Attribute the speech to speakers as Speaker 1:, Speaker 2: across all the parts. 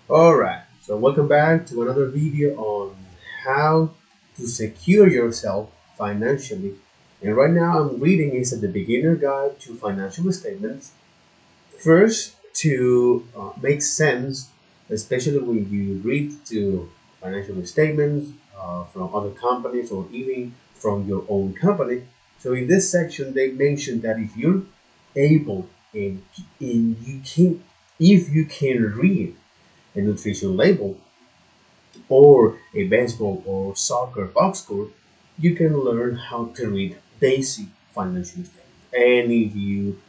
Speaker 1: Alright, so welcome back to another video on how to secure yourself financially. And right now I'm reading is the beginner guide to financial statements. First, to make sense, especially when you read to financial statements from other companies or even from your own company. So in this section, they mentioned that if you're able and you can, if you can read a nutrition label or a baseball or soccer box score, you can learn how to read basic financial statements. And if you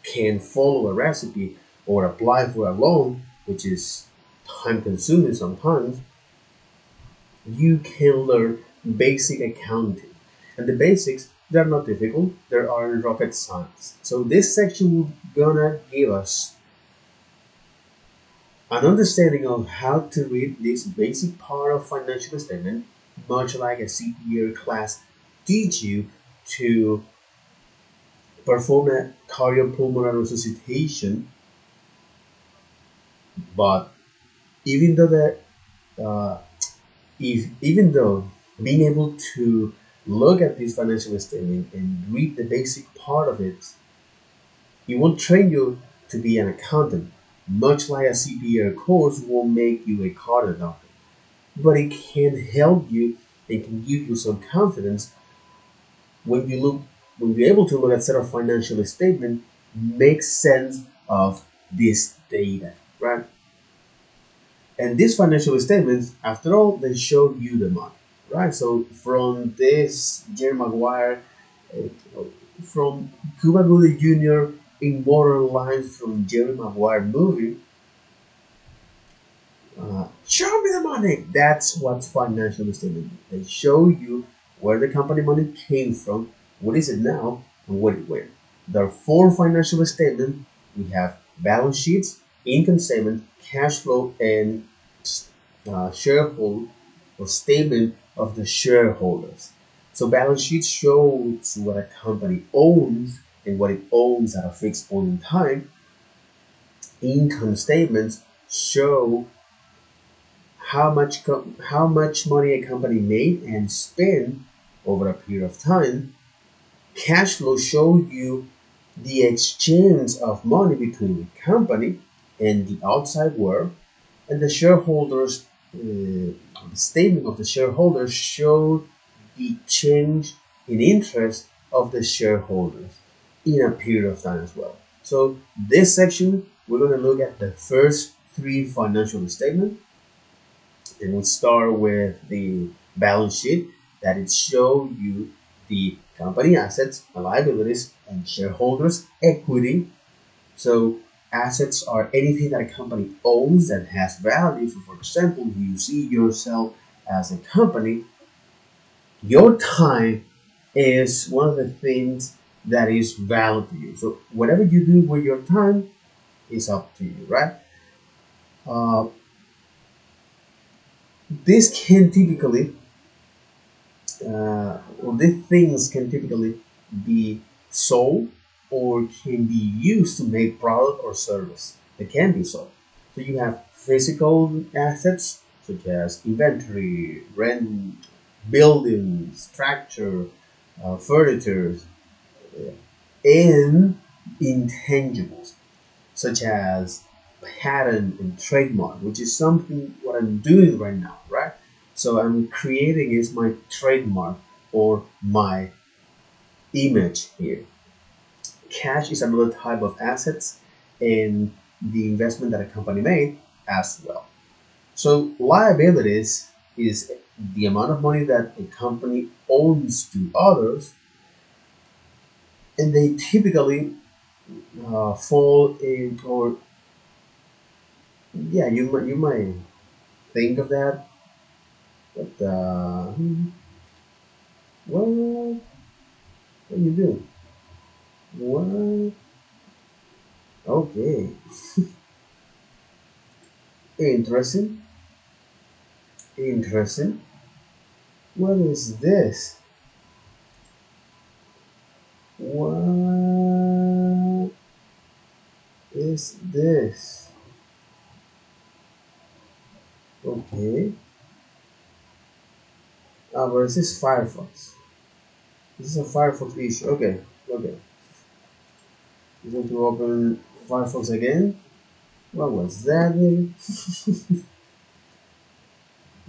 Speaker 1: can follow a recipe or apply for a loan, which is time consuming sometimes, you can learn basic accounting. And the basics, they're not difficult, they are rocket science. So this section will gonna give us an understanding of how to read this basic part of financial statement, much like a CPA class teach you to perform a cardiopulmonary resuscitation. But even though that, uh, if even though being able to look at this financial statement and read the basic part of it, it won't train you to be an accountant, much like a CPA course won't make you a cardiologist, but it can help you and can give you some confidence when you look when you're able to look at set of financial statement, make sense of this data, right? And these financial statements, after all, they show you the money, right? So from this Jerry Maguire, from Cuba Gooding Jr. in modern lines from Jerry Maguire movie, show me the money. That's what financial statement. They show you where the company money came from, what is it now, and what it went. There are four financial statements. We have balance sheets, income statement, cash flow, and shareholder or statement of the shareholders. So balance sheet shows what a company owns and what it owns at a fixed point in time. Income statements show how much money a company made and spent over a period of time. Cash flow shows you the exchange of money between the company and the outside world, and the shareholders the statement of the shareholders show the change in interest of the shareholders in a period of time as well. So this section we're going to look at the first three financial statements, and we'll start with the balance sheet that it show you the company assets, liabilities, and shareholders equity. So assets are anything that a company owns that has value. So for example, if you see yourself as a company, your time is one of the things that is valuable to you. So whatever you do with your time is up to you, right? Uh, this can typically these things can typically be sold or can be used to make product or service that can be sold. So you have physical assets such as inventory, rent, buildings, tractor, furniture, and intangibles such as patent and trademark, which is something what I'm doing right now, right? So I'm creating is my trademark or my image here. Cash is another type of assets and the investment that a company made as well. So liabilities is the amount of money that a company owns to others, and they typically fall in, or yeah, you might think of that, but what are you doing? What? Okay, interesting, interesting. What is this? What is this? Okay. But this is Firefox. This is a Firefox issue. Okay. Okay. I'm going to open Firefox again. What was that name?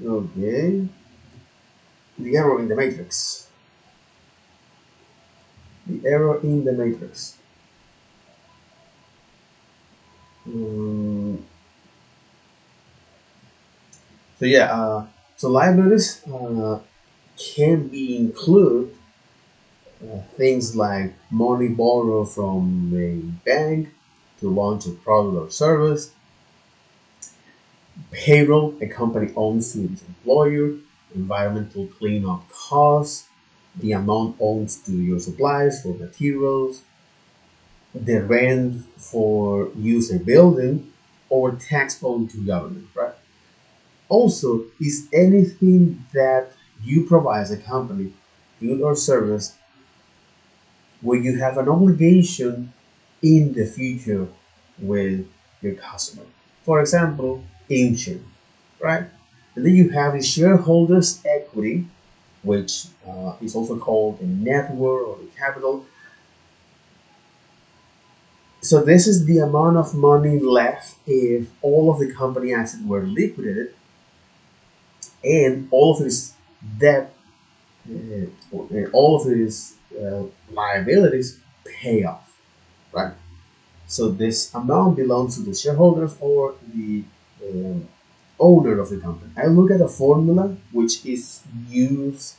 Speaker 1: Okay. The error in the matrix. The error in the matrix. Mm, so yeah, so liabilities can be include things like money borrowed from a bank to launch a product or service, payroll a company owns to its employer, environmental cleanup costs, the amount owed to your suppliers for materials, the rent for use a building, or tax owed to government, right? Also, is anything that you provide as a company, good or service, where you have an obligation in the future with your customer. For example, insurance, right? And then you have the shareholders' equity, which is also called the net worth or the capital. So this is the amount of money left if all of the company assets were liquidated and all of his debt, all of his liabilities pay off, right? So this amount belongs to the shareholders or the um, owner of the company. I look at a formula which is used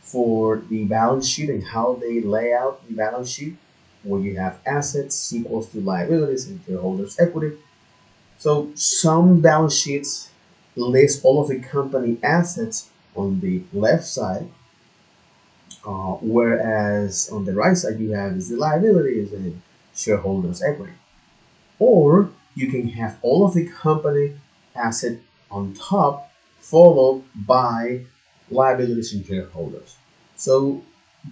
Speaker 1: for the balance sheet and how they lay out the balance sheet, where you have assets equals to liabilities and shareholders' equity. So some balance sheets list all of the company assets on the left side, whereas on the right side you have the liabilities and shareholders' equity. Or you can have all of the company asset on top, followed by liabilities and shareholders. So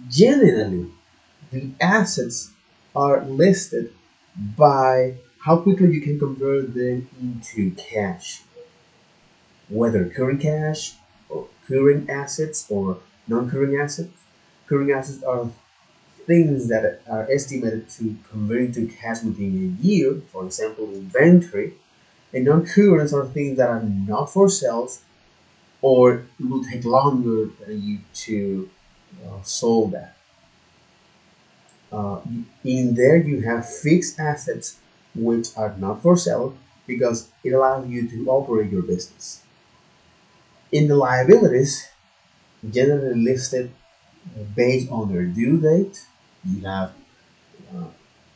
Speaker 1: generally, the assets are listed by how quickly you can convert them into cash, whether current cash or current assets or non-current assets. Current assets are things that are estimated to convert into cash within a year, for example, inventory, and non-currents are things that are not for sales or it will take longer than you to solve that. Uh, in there, you have fixed assets which are not for sale because it allows you to operate your business. In the liabilities, generally listed based on their due date, you have uh,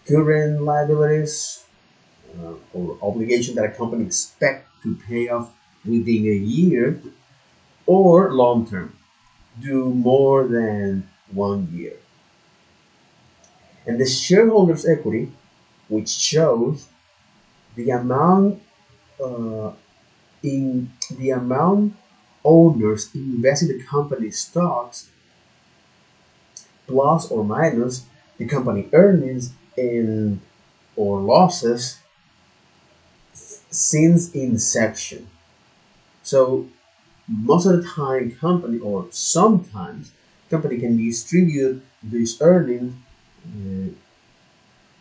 Speaker 1: current liabilities, or obligation that a company expect to pay off within a year, or long term, do more than 1 year. And the shareholders' equity, which shows the amount uh, in the amount owners invest in the company's stocks plus or minus the company earnings and or losses since inception. So most of the time company or sometimes company can distribute these earnings uh,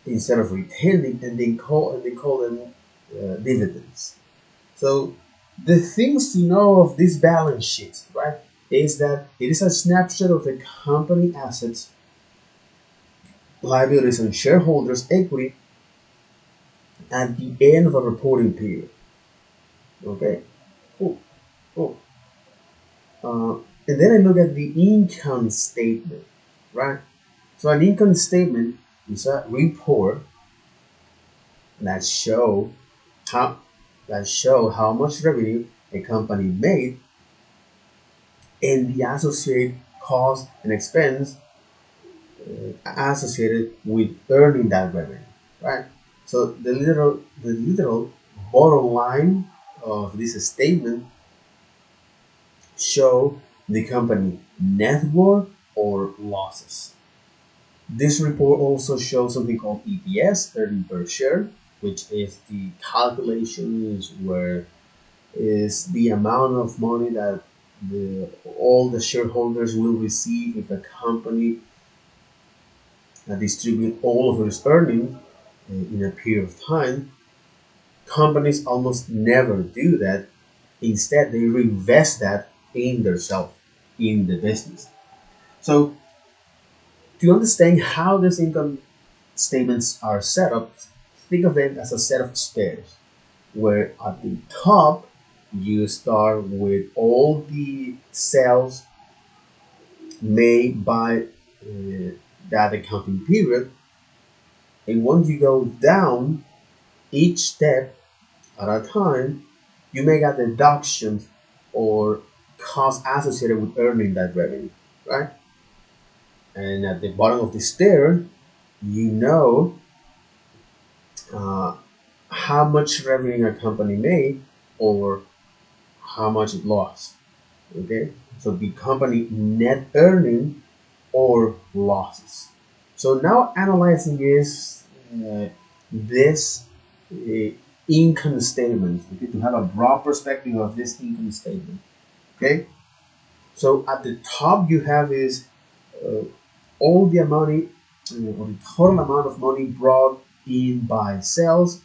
Speaker 1: instead of retaining and they call them dividends. So the things to know of this balance sheet, right, is that it is a snapshot of the company assets, liabilities, and shareholders' equity at the end of a reporting period. Okay, cool, cool. And then I look at the income statement, right? So an income statement is a report that show how how much revenue a company made and the associated cost and expense associated with earning that revenue, right? So the literal bottom line of this statement show the company net worth or losses. This report also shows something called EPS, earning per share, which is the calculations where is the amount of money that all the shareholders will receive if a company distribute all of its earnings in a period of time. Companies almost never do that. Instead, they reinvest that in themselves, in the business. So, to understand how these income statements are set up, think of them as a set of stairs, where at the top you start with all the sales made by that accounting period, and once you go down each step at a time, you make a deduction or cost associated with earning that revenue, right? And at the bottom of the stair, you know uh, how much revenue a company made or how much it lost. Okay, so the company net earning or losses. So now analyzing is this uh, income statement. Okay, to have a broad perspective of this income statement. Okay, so at the top you have is uh, all the money or the total amount of money brought in by sales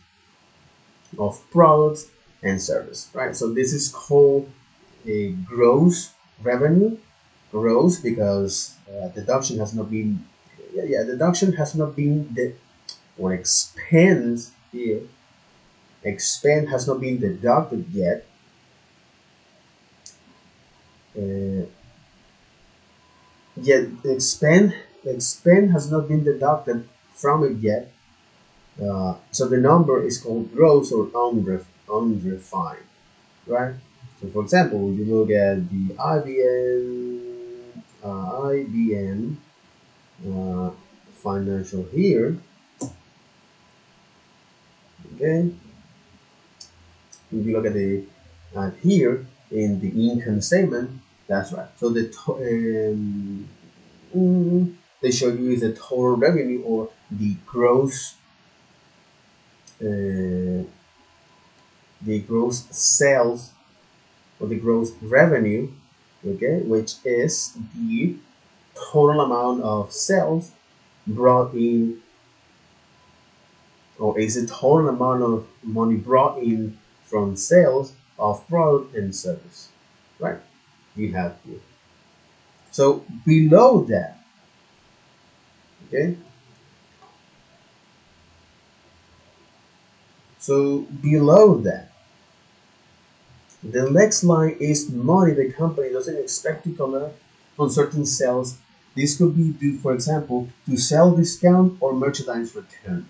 Speaker 1: of products and service, right? So this is called a gross revenue. Gross because deduction has not been, deduction has not been or expense here. Expense has not been deducted yet. Uh, Yet expense has not been deducted from it yet. So the number is called gross or unrefined, right? So for example, you look at the IBM financial here, okay? If you look at the here in the income statement, that's right. So they show you is the total revenue or the gross sales or the gross revenue, okay, which is the total amount of sales brought in, or is the total amount of money brought in from sales of product and service, right? You have here. So below that, okay. So below that, the next line is money the company doesn't expect to collect on certain sales. This could be due, for example, to sell discount or merchandise return.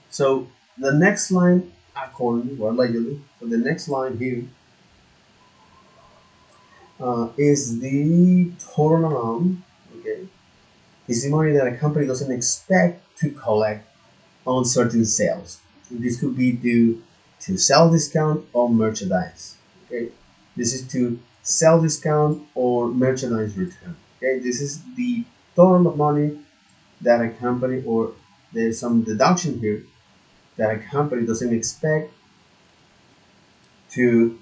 Speaker 1: So the next line, according or allegedly, so the next line here is the total amount. Okay, is the money that a company doesn't expect to collect on certain sales. This could be due to sell discount or merchandise. Okay, this is to sell discount or merchandise return. Okay, this is the total of money that a company, or there's some deduction here that a company doesn't expect to.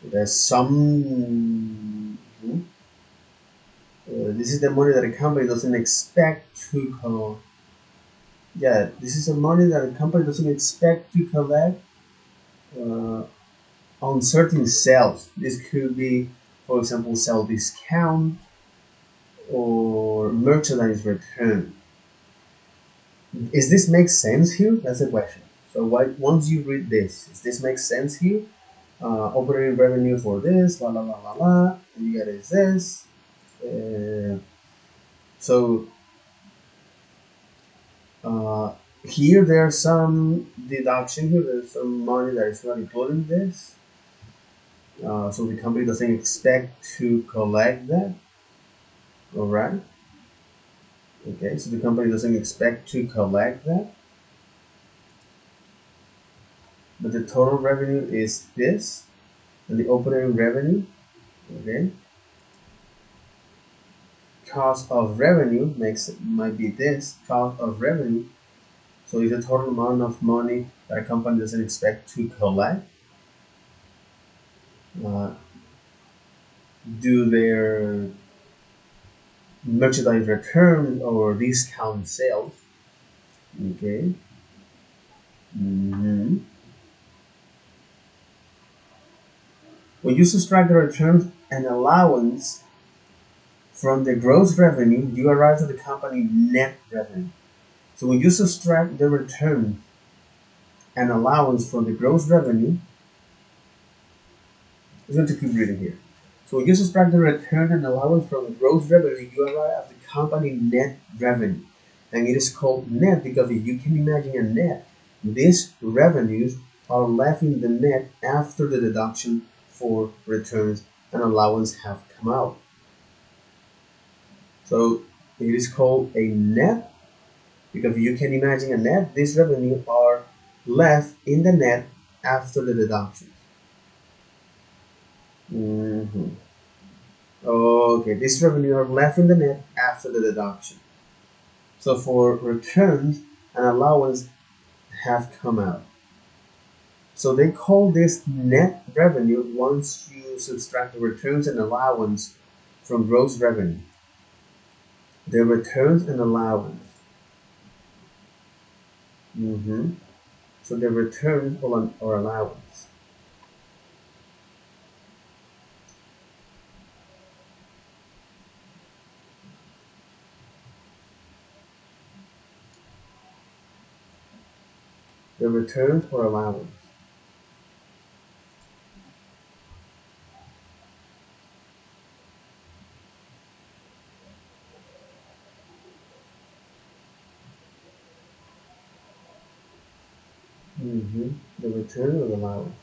Speaker 1: There's some. This is the money that a company doesn't expect to this is the money that a company doesn't expect to collect uh, on certain sales. This could be, for example, sell discount or merchandise return. Is this make sense here? That's the question. So once you read this, does this make sense here? Operating revenue for this, la la la la la. And you got is this. So uh, here there's some deduction here. There's some money that is not included in this. So the company doesn't expect to collect that. All right. Okay, so the company doesn't expect to collect that. But the total revenue is this, and the operating revenue, okay. Cost of revenue might be this cost of revenue. So it's the total amount of money that a company doesn't expect to collect, uh, do their merchandise return or discount sales. Okay. Mhm. When you subtract the returns and allowance from the gross revenue, you arrive at the company net revenue. So when you subtract the return and allowance from the gross revenue, I'm going to keep reading here. So when you subtract the return and allowance from the gross revenue, you arrive at the company net revenue. And it is called net because if you can imagine a net, these revenues are left in the net after the deduction for returns and allowance have come out. So it is called a net because you can imagine a net, these revenue are left in the net after the deduction. Mhm. Okay, these revenue are left in the net after the deduction. So for returns, an allowance have come out. So they call this net revenue once you subtract the returns and allowance from gross revenue. The returns and allowance. So the returns or allowance. The returns or allowance. The return or allowance.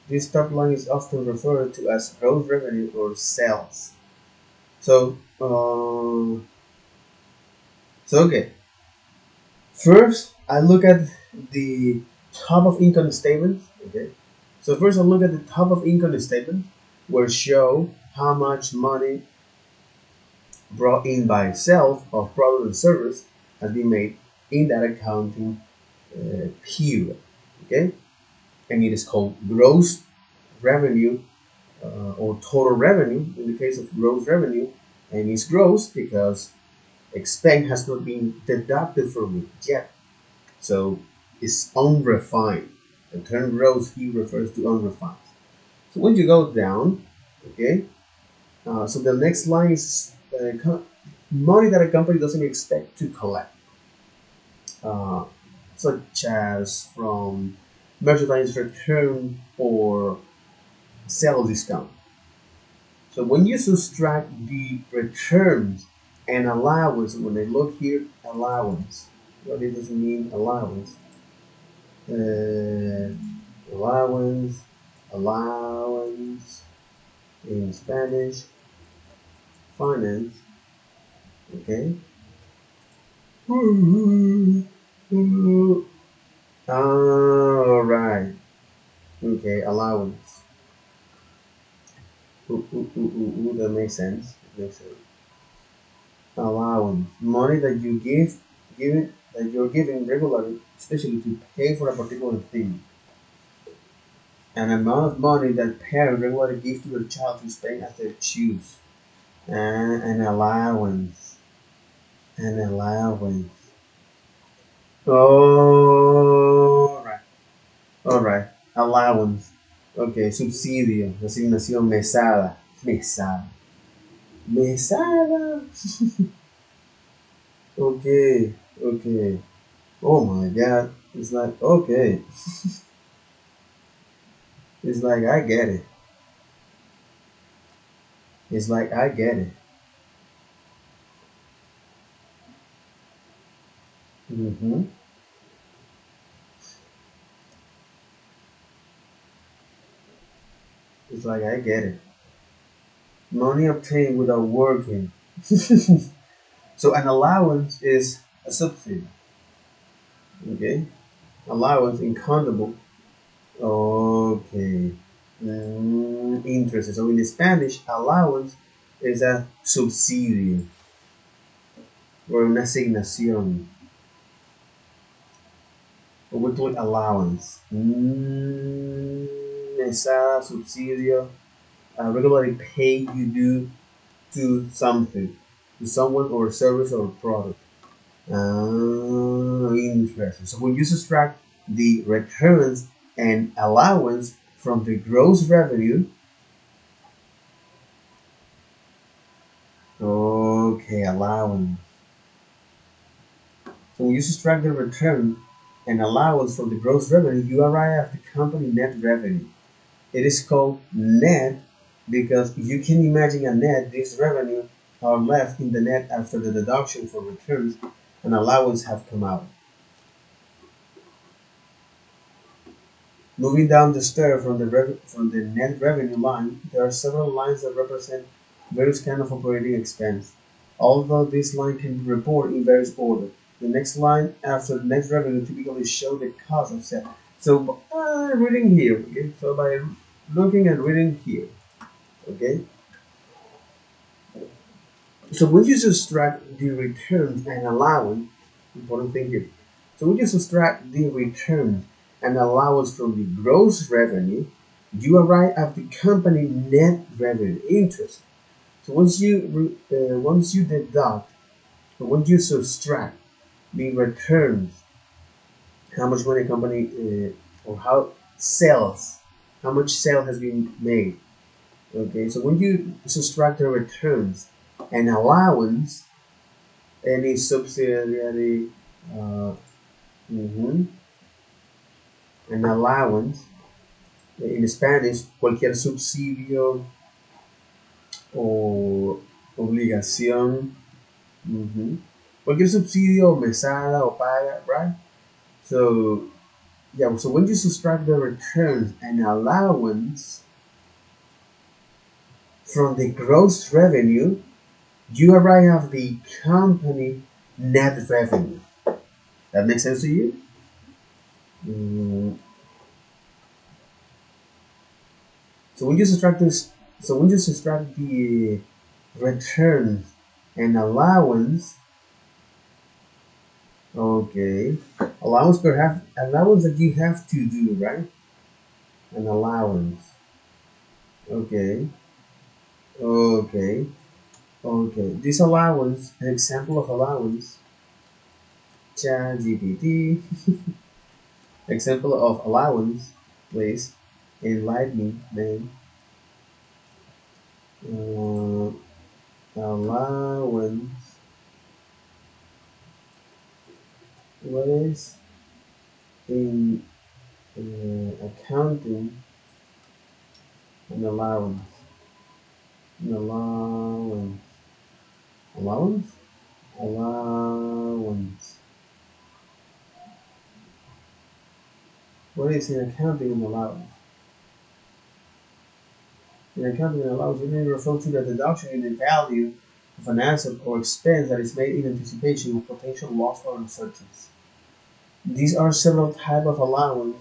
Speaker 1: This top line is often referred to as gross revenue or sales. So, okay. First, I look at the top of income statement. Okay. So first, I look at the top of income statement, where show how much money brought in by sales of product and service has been made in that accounting period. Okay, and it is called gross revenue or total revenue in the case of gross revenue, and it's gross because expense has not been deducted from it yet. So it's unrefined. The term gross here refers to unrefined. So when you go down, okay, so the next line is money that a company doesn't expect to collect, uh, such as from merchandise return or sales discount. So when you subtract the returns and allowance, when I look here, allowance, what it does mean allowance? Uh, allowance, allowance in Spanish, finance, okay? Alright, okay, allowance. That makes sense. Makes sense. Allowance, money that that you're giving regularly, especially to pay for a particular thing. An amount of money that parents regularly give to their child to spend as they choose. An allowance. An allowance. Alright. Alright. Allowance. Okay, subsidio. Asignación mesada. Mesada. Mesada. Okay. Okay. Oh my god. It's like, okay. It's like, I get it. It's like, I get it. Mm-hmm. It's like, I get it. Money obtained without working. So an allowance is a subsidy. Okay, allowance, incountable. Okay, interest. So in Spanish, allowance is a subsidio or una asignación. Or we call it allowance. Mesada, subsidio, regularly pay you do to something, to someone or a service or a product. Interesting. So when you subtract the returns and allowance from the gross revenue, okay, allowance. So when you subtract the return and allowance from the gross revenue, you arrive at the company net revenue. It is called net because you can imagine a net, this revenue are left in the net after the deduction for returns and allowance have come out. Moving down the stair from the net revenue line, there are several lines that represent various kinds of operating expense. Although this line can be reported in various order, the next line after the net revenue typically show the cost of sale. So reading here, okay? So by looking and reading here, okay? So when you subtract the returns and allowance, important thing here. So when you subtract the returns and allowance from the gross revenue, you arrive at the company net revenue interest. So once you deduct, or once you subtract the returns, how much money a company or how sales, how much sale has been made. Okay, so when you subtract the returns and allowance, any subsidiary uh, mhm, an allowance, in Spanish, cualquier subsidio o obligación, cualquier subsidio o mesada o paga, right? So, yeah, so when you subtract the returns and allowance from the gross revenue, you arrive at the company net revenue. That makes sense to you? Mm, So when you subtract this, so when you subtract the returns and allowance, okay, allowance that you have to do, right? An allowance, okay, okay, okay. This allowance, an example of allowance, Chat GPT, example of allowance, please enlighten me, man. Allowance, what is in accounting an allowance? An allowance. Allowance? Allowance. What is in accounting an allowance? In accounting an allowance, it may refer to the deduction in the value of an asset or expense that is made in anticipation of potential loss or uncertainties. These are several types of allowance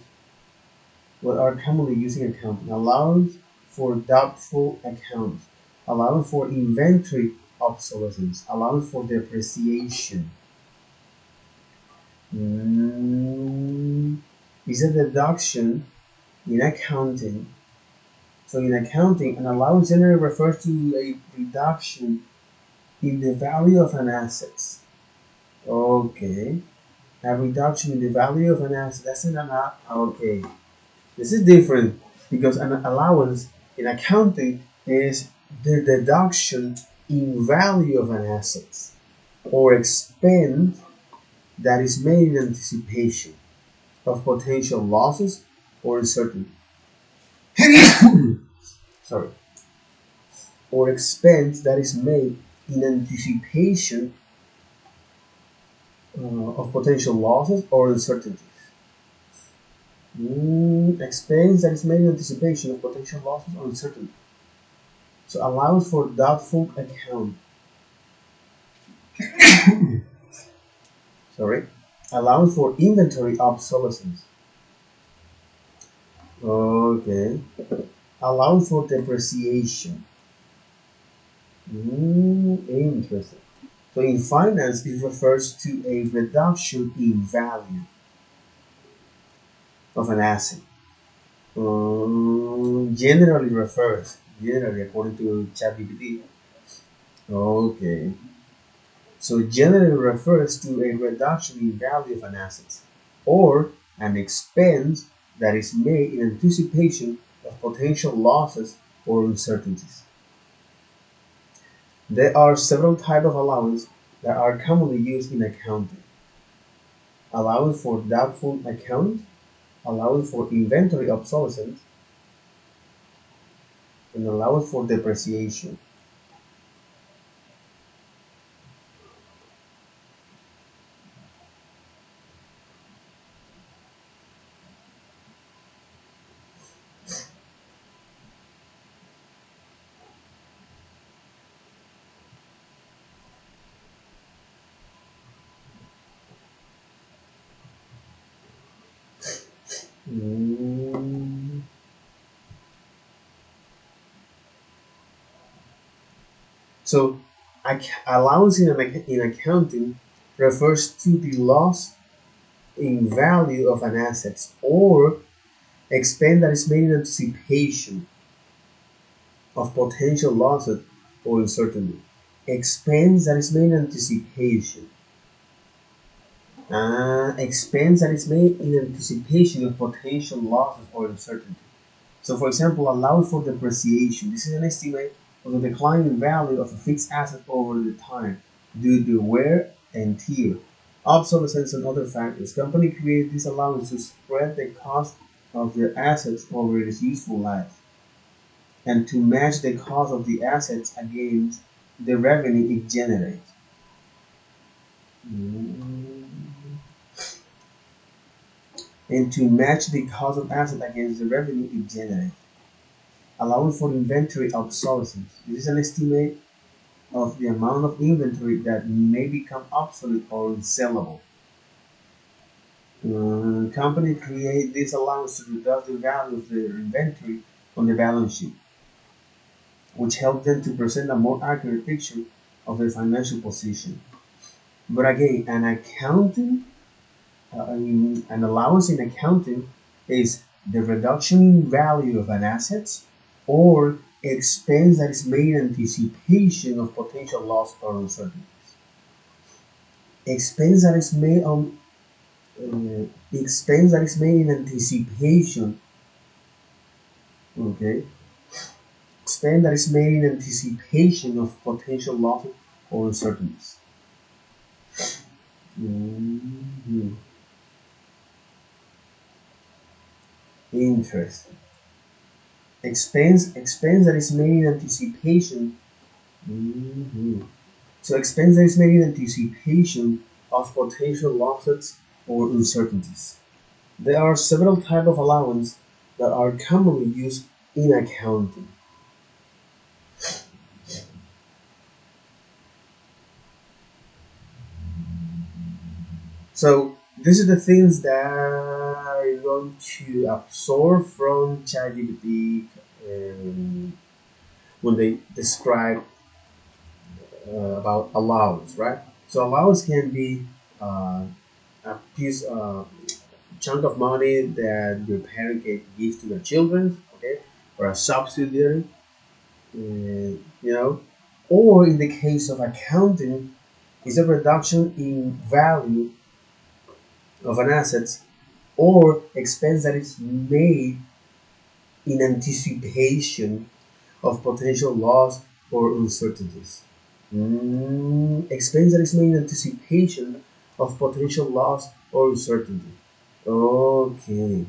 Speaker 1: that are commonly used in accounting. Allowance for doubtful accounts, allowance for inventory obsolescence, allowance for depreciation. Is a deduction in accounting. So in accounting, an allowance generally refers to a reduction in the value of an asset. Okay, a reduction in the value of an asset. That's an okay. This is different because an allowance in accounting is the deduction in value of an asset or expense that is made in anticipation of potential losses or uncertainty. Sorry, or expense that is made in anticipation of potential losses or uncertainties. Expense that is made in anticipation of potential losses or uncertainty. So allowance for doubtful account. Sorry. Allows for inventory obsolescence. Okay. Allows for depreciation. Interesting. So in finance, it refers to a reduction in value of an asset. Generally, according to ChatGPT. Okay. So generally refers to a reduction in value of an asset or an expense that is made in anticipation of potential losses or uncertainties. There are several types of allowance that are commonly used in accounting. Allowance for doubtful accounts, allowance for inventory obsolescence, and allowance for depreciation. Mm, So, allowance in accounting refers to the loss in value of an asset or expense that is made in anticipation of potential losses or uncertainty. Expense that is made in anticipation. Expense that is made in anticipation of potential losses or uncertainty. So, for example, allowance for depreciation. This is an estimate of the decline in value of a fixed asset over the time due to wear and tear, obsolescence, and other factors. Company create this allowance to spread the cost of their assets over its useful life and to match the cost of the assets against the revenue it generates. And to match the cost of asset against the revenue it generates. Allowance for inventory obsolescence. This is an estimate of the amount of inventory that may become obsolete or unsellable. Company create this allowance to reduce the value of their inventory on the balance sheet, which helps them to present a more accurate picture of their financial position. But again, an allowance in accounting is the reduction in value of an asset or expense that is made in anticipation of potential loss or uncertainties. Expense that is made on expense that is made in anticipation. Okay, expense that is made in anticipation of potential loss or uncertainties. Mhm. Interesting. Expense that is made in anticipation. Mhm. So expense that is made in anticipation of potential losses or uncertainties. There are several types of allowance that are commonly used in accounting. So these are the things that are going to absorb from ChatGPT when they describe about allowance, right? So allowance can be a piece, chunk of money that your parent can give to their children, okay, or a subsidiary, or in the case of accounting, is a reduction in value of an asset or expense that is made in anticipation of potential loss or uncertainties. Expense that is made in anticipation of potential loss or uncertainty. Okay.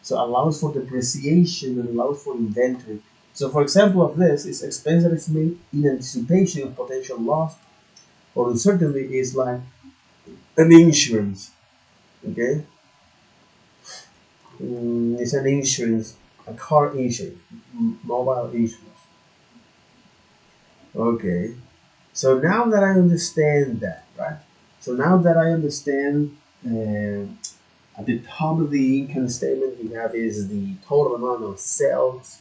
Speaker 1: So allows for depreciation and allows for inventory. So for example of this is expense that is made in anticipation of potential loss or uncertainty is like an insurance. Okay. It's an insurance, a car insurance, mobile insurance. Okay. So now that I understand that, right? So now that I understand And at the top of the income statement, we have is the total amount of sales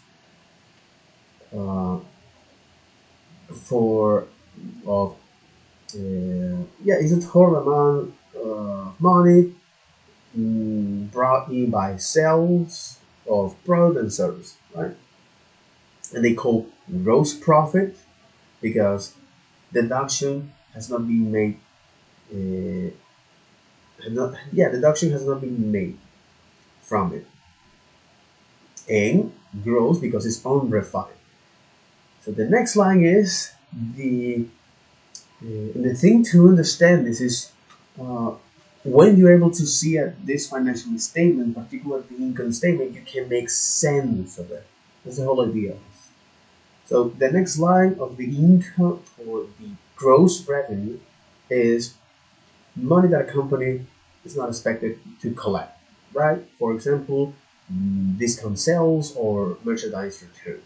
Speaker 1: uh, for of yeah, it's a total amount of money brought in by sales of product and service, right? And they call gross profit because deduction has not been made. Uh, deduction has not been made from it, and gross because it's unrefined. So the next line is the thing to understand this is uh, when you're able to see this financial statement, particularly the income statement, you can make sense of it. That's the whole idea. So the next line of the income or the gross revenue is money that a company is not expected to collect, right? For example, discount sales or merchandise return.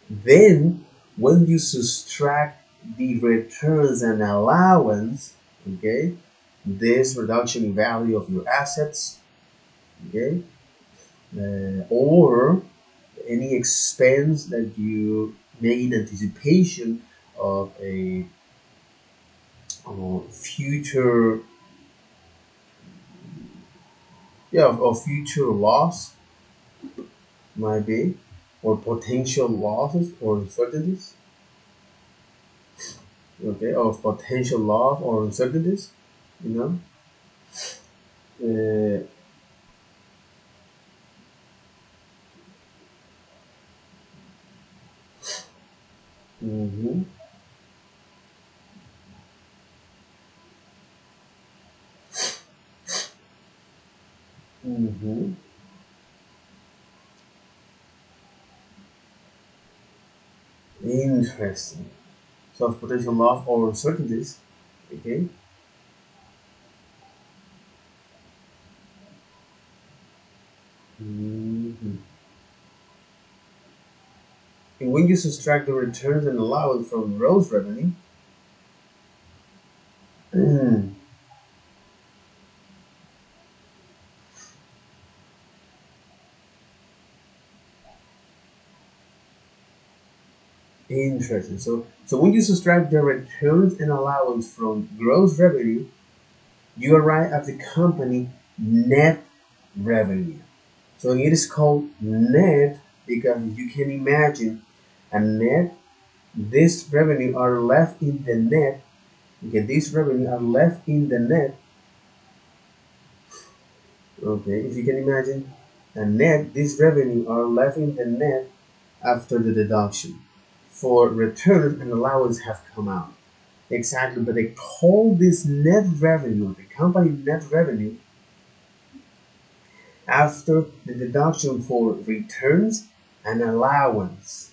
Speaker 1: Then, when you subtract the returns and allowance, okay, this reduction in value of your assets, okay, or any expense that you make in anticipation of a future, yeah, of future loss might be, or potential losses or uncertainties, okay, of potential loss or uncertainties, you know. Uh, mhm. Mm-hmm. Interesting. So of potential loss or uncertainties. Okay. Mm-hmm. And when you subtract the returns and allowance from gross revenue, interesting. So when you subtract the returns and allowance from gross revenue, you arrive at the company net revenue. So it is called net because you can imagine a net. This revenue are left in the net. Okay, these revenue are left in the net. Okay, if you can imagine a net, these revenue are left in the net after the deduction. For return and allowance have come out. Exactly, but they call this net revenue, the company net revenue, after the deduction for returns and allowance.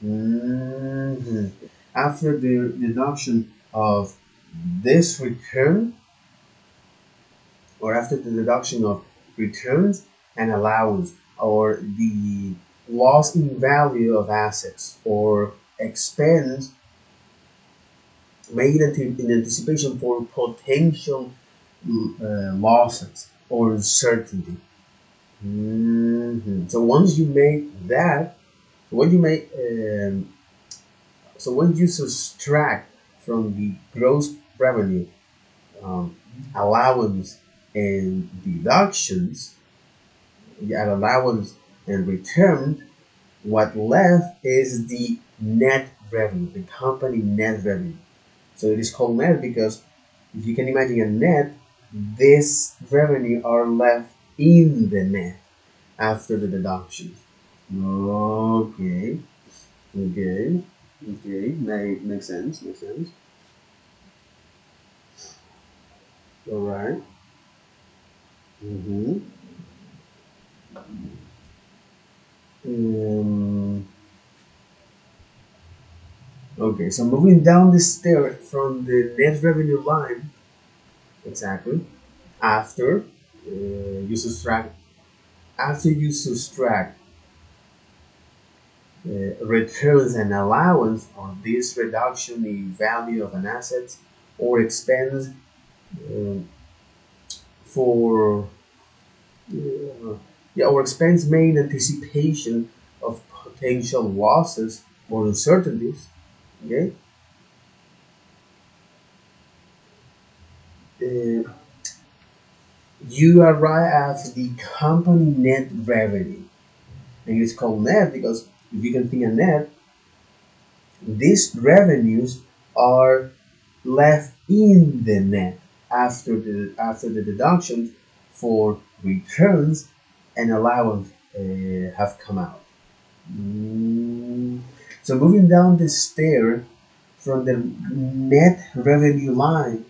Speaker 1: Mhm. After the deduction of this return, or after the deduction of returns and allowance, or the loss in value of assets, or expense made in anticipation for potential losses or uncertainty. So once you make that, when you make so when you subtract from the gross revenue um, allowance and deductions, you add allowance and return, what left is the net revenue, the company net revenue. So it is called net because if you can imagine a net, this revenue are left in the net after the deductions. Okay, okay, okay, makes sense, makes sense. All right. Mm-hmm. Um, okay, so moving down the stair from the net revenue line, exactly, after you subtract, after you subtract returns and allowance on this reduction in value of an asset or expense um, for yeah, or expense made in anticipation of potential losses or uncertainties. Okay, uh, you arrive at the company net revenue, and it's called net because if you can think of net, these revenues are left in the net after the deductions for returns and allowance have come out. Mm. So moving down the stair from the net revenue line,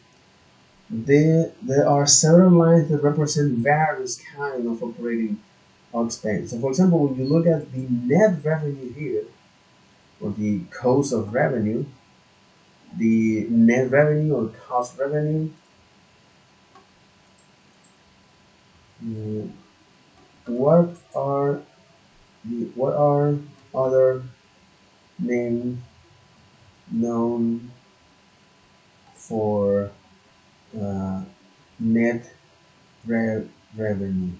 Speaker 1: there are several lines that represent various kind of operating expense. So for example, when you look at the net revenue here, or the cost of revenue, the net revenue or cost revenue, mm, what are what are other names known for uh, net revenue?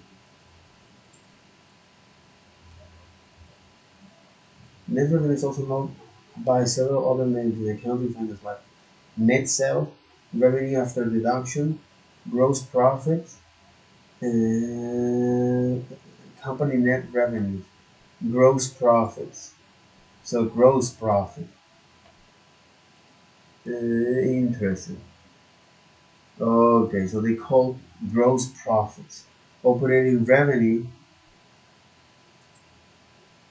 Speaker 1: Net revenue is also known by several other names in accounting finance like net sales, revenue after deduction, gross profit, and company net revenue, gross profits. So gross profit. Interesting. Okay, so they call gross profits. Operating revenue,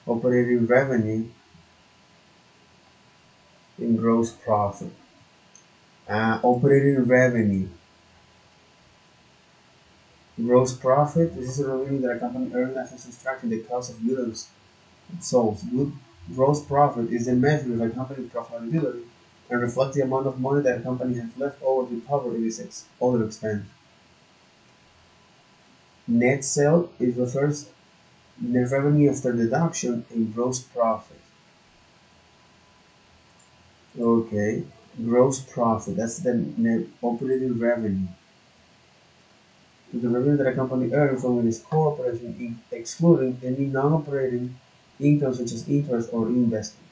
Speaker 1: operating revenue in gross profit. Operating revenue, gross profit. This is the revenue that a company earns after subtracting the cost of goods sold. Gross profit is a measure of a company's profitability and reflects the amount of money that a company has left over to cover its other expense. Net sale is refers net revenue after deduction and gross profit. Okay, gross profit. That's the net operating revenue. The revenue that a company earns from its core operation, excluding any non-operating income such as interest or investment.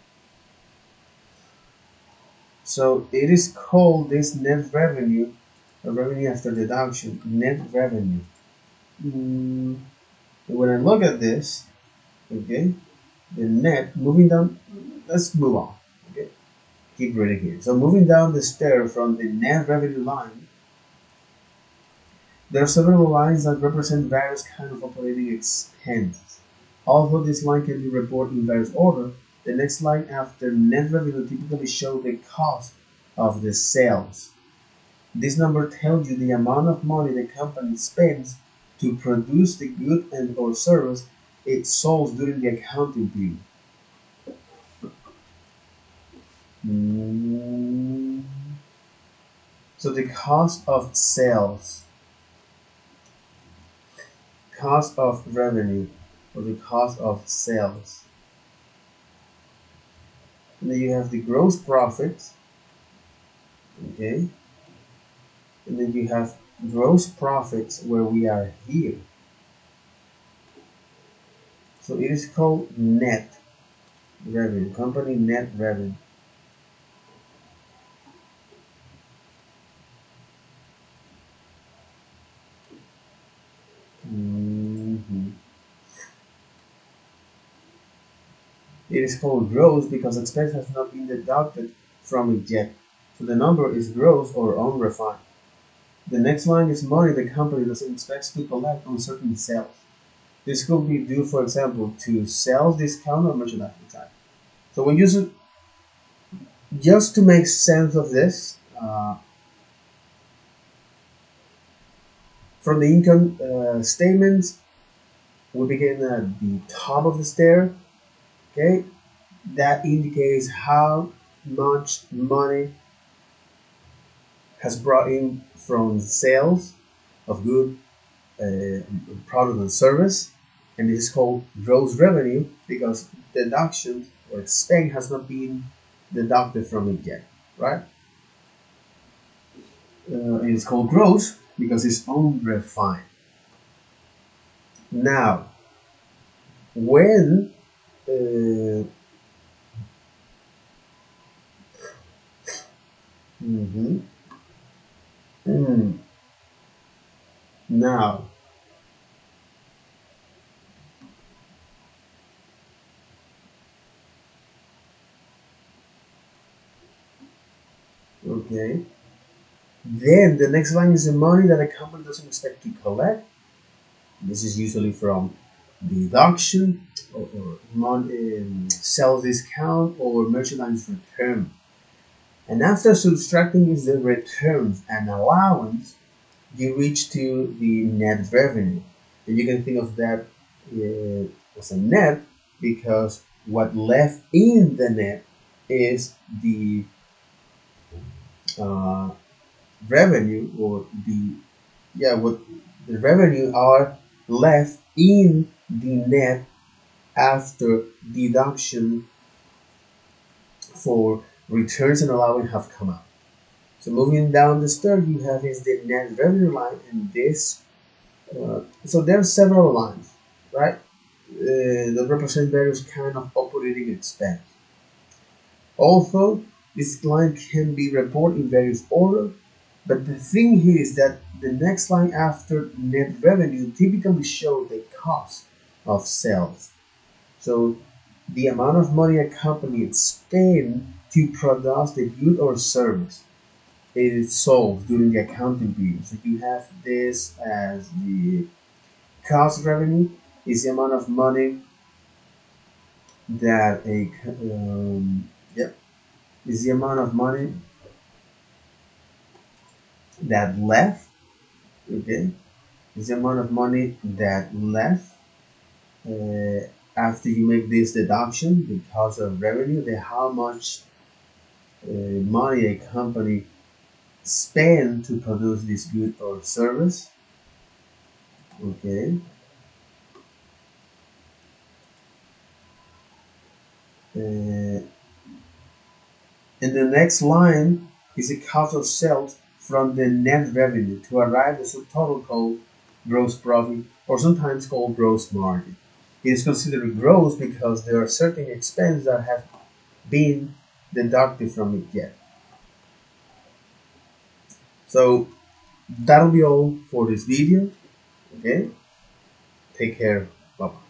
Speaker 1: So it is called this net revenue, revenue after deduction, net revenue. Mm, when I look at this, okay, the net moving down. Let's move on. Okay, keep reading here. So moving down the stair from the net revenue line, there are several lines that represent various kinds of operating expenses. Although this line can be reported in various order, the next line after net revenue typically shows the cost of the sales. This number tells you the amount of money the company spends to produce the good and or service it sells during the accounting period. Mm. So the cost of sales, cost of revenue, or the cost of sales. And then you have the gross profit, okay? And then you have gross profits where we are here. So it is called net revenue, company net revenue. Mhm. It is called gross because expense has not been deducted from it yet. So the number is gross or unrefined. The next line is money the company doesn't expect to collect on certain sales. This could be due, for example, to sales discount or merchandise tax. So when you just to make sense of this, from the income statements, we begin at the top of the stair. Okay, that indicates how much money has brought in from sales of good product and service, and this is called gross revenue because deduction or expense has not been deducted from it yet, right? It's called gross because it's unrefined. Now, when uh, mhm, mm, now, okay, then the next line is the money that a company doesn't expect to collect. This is usually from deduction or sales discount or merchandise return. And after subtracting the returns and allowance, you reach to the net revenue. And you can think of that as a net because what left in the net is the uh, revenue or the what the revenue are left in the net after deduction for returns and allowance have come out. So moving down the stair, you have is the net revenue line, and this. So there are several lines, right? That represent various kind of operating expense. Although this line can be reported in various order, but the thing here is that the next line after net revenue typically shows the cost of sales. So the amount of money a company spends to produce the good or service is sold during the accounting period. So you have this as the cost revenue is the amount of money that a yep is the amount of money that left, okay, is the amount of money that left uh, after you make this deduction because of revenue, then how much money a company spend to produce this good or service, okay. uh, and the next line is the cost of sales from the net revenue to arrive at a total called gross profit or sometimes called gross margin. It is considered gross because there are certain expenses that have been deducted from it yet. So that'll be all for this video. Okay, take care. Bye bye.